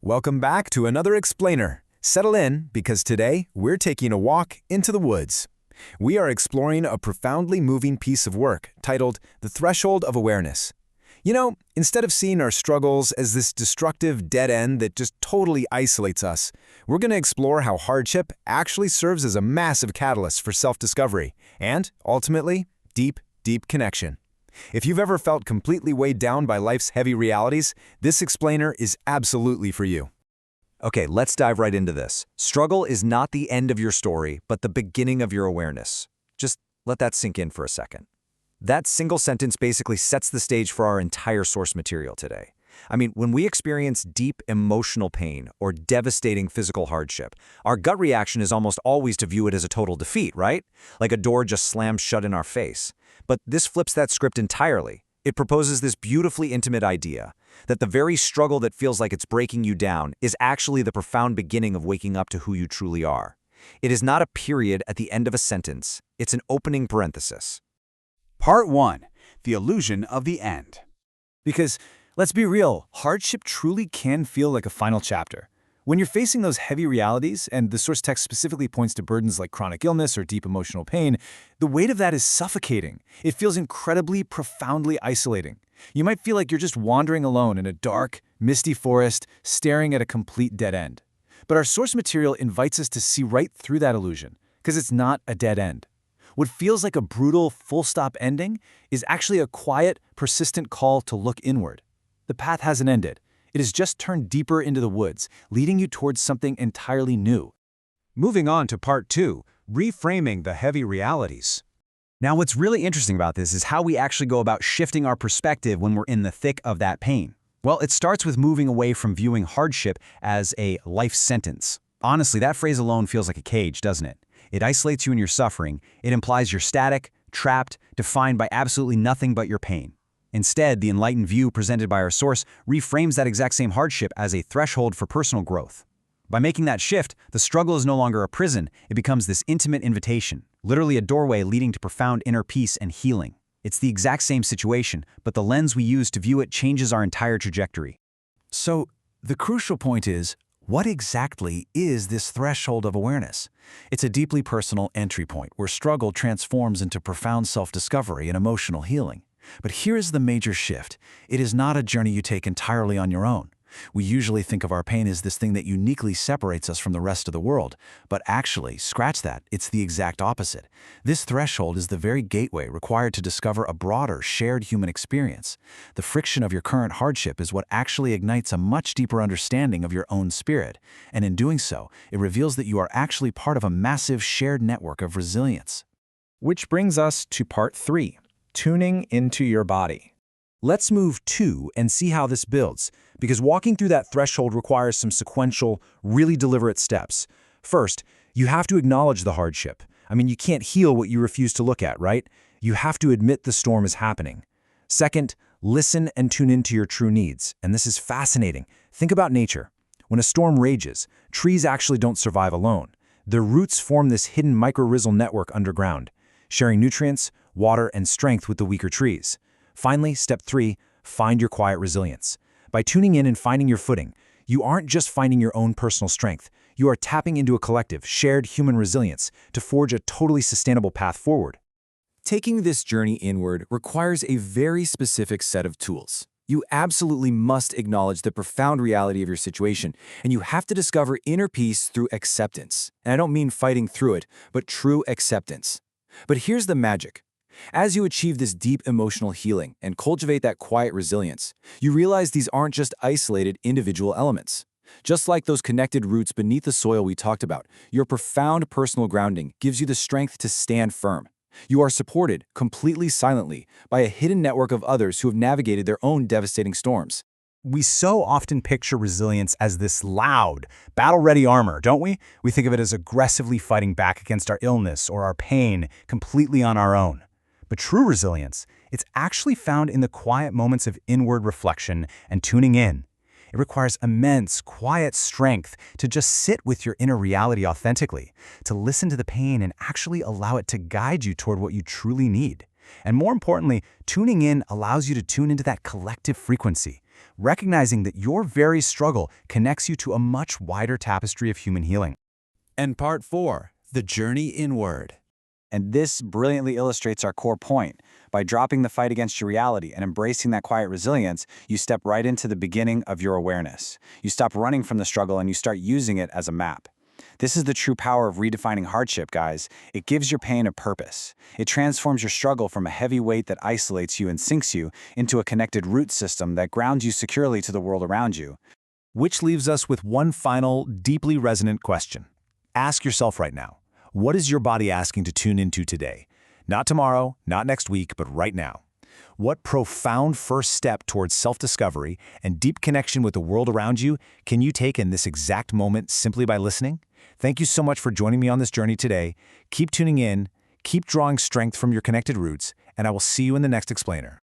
Welcome back to another Explainer. Settle in, because today we're taking a walk into the woods. We are exploring a profoundly moving piece of work titled The Threshold of Awareness. You know, instead of seeing our struggles as this destructive dead end that just totally isolates us, we're going to explore how hardship actually serves as a massive catalyst for self-discovery and, ultimately, deep, deep connection. If you've ever felt completely weighed down by life's heavy realities, this explainer is absolutely for you. Okay, let's dive right into this. Struggle is not the end of your story, but the beginning of your awareness. Just let that sink in for a second. That single sentence basically sets the stage for our entire source material today. I mean, when we experience deep emotional pain or devastating physical hardship, our gut reaction is almost always to view it as a total defeat, right? Like a door just slammed shut in our face. But this flips that script entirely. It proposes this beautifully intimate idea that the very struggle that feels like it's breaking you down is actually the profound beginning of waking up to who you truly are. It is not a period at the end of a sentence. It's an opening parenthesis. Part 1. The Illusion of the End. Because, let's be real, hardship truly can feel like a final chapter. When you're facing those heavy realities, and the source text specifically points to burdens like chronic illness or deep emotional pain, the weight of that is suffocating. It feels incredibly, profoundly isolating. You might feel like you're just wandering alone in a dark, misty forest, staring at a complete dead end. But our source material invites us to see right through that illusion, because it's not a dead end. What feels like a brutal, full-stop ending is actually a quiet, persistent call to look inward. The path hasn't ended. It has just turned deeper into the woods, leading you towards something entirely new. Moving on to Part 2, Reframing the Heavy Realities. Now, what's really interesting about this is how we actually go about shifting our perspective when we're in the thick of that pain. Well, it starts with moving away from viewing hardship as a life sentence. Honestly, that phrase alone feels like a cage, doesn't it? It isolates you in your suffering. It implies you're static, trapped, defined by absolutely nothing but your pain. Instead, the enlightened view presented by our source reframes that exact same hardship as a threshold for personal growth. By making that shift, the struggle is no longer a prison. It becomes this intimate invitation, literally a doorway leading to profound inner peace and healing. It's the exact same situation, but the lens we use to view it changes our entire trajectory. So, the crucial point is, what exactly is this threshold of awareness? It's a deeply personal entry point where struggle transforms into profound self-discovery and emotional healing. But here is the major shift. It is not a journey you take entirely on your own. We usually think of our pain as this thing that uniquely separates us from the rest of the world. But actually, scratch that, it's the exact opposite. This threshold is the very gateway required to discover a broader, shared human experience. The friction of your current hardship is what actually ignites a much deeper understanding of your own spirit. And in doing so, it reveals that you are actually part of a massive shared network of resilience. Which brings us to Part 3, Tuning into your body. Let's move to and see how this builds, because walking through that threshold requires some sequential, really deliberate steps. First, you have to acknowledge the hardship. I mean, you can't heal what you refuse to look at, right? You have to admit the storm is happening. Second, listen and tune into your true needs. And this is fascinating. Think about nature. When a storm rages, trees actually don't survive alone. Their roots form this hidden mycorrhizal network underground, sharing nutrients, water, and strength with the weaker trees. Finally, step 3, find your quiet resilience. By tuning in and finding your footing, you aren't just finding your own personal strength. You are tapping into a collective, shared human resilience to forge a totally sustainable path forward. Taking this journey inward requires a very specific set of tools. You absolutely must acknowledge the profound reality of your situation, and you have to discover inner peace through acceptance. And I don't mean fighting through it, but true acceptance. But here's the magic. As you achieve this deep emotional healing and cultivate that quiet resilience, you realize these aren't just isolated individual elements. Just like those connected roots beneath the soil we talked about, your profound personal grounding gives you the strength to stand firm. You are supported, completely silently, by a hidden network of others who have navigated their own devastating storms. We so often picture resilience as this loud, battle-ready armor, don't we? We think of it as aggressively fighting back against our illness or our pain completely on our own. But true resilience, it's actually found in the quiet moments of inward reflection and tuning in. It requires immense, quiet strength to just sit with your inner reality authentically, to listen to the pain and actually allow it to guide you toward what you truly need. And more importantly, tuning in allows you to tune into that collective frequency, recognizing that your very struggle connects you to a much wider tapestry of human healing. And part 4, the journey inward. And this brilliantly illustrates our core point. By dropping the fight against your reality and embracing that quiet resilience, you step right into the beginning of your awareness. You stop running from the struggle and you start using it as a map. This is the true power of redefining hardship, guys. It gives your pain a purpose. It transforms your struggle from a heavy weight that isolates you and sinks you into a connected root system that grounds you securely to the world around you. Which leaves us with one final, deeply resonant question. Ask yourself right now, what is your body asking to tune into today? Not tomorrow, not next week, but right now. What profound first step towards self-discovery and deep connection with the world around you can you take in this exact moment simply by listening? Thank you so much for joining me on this journey today. Keep tuning in, keep drawing strength from your connected roots, and I will see you in the next explainer.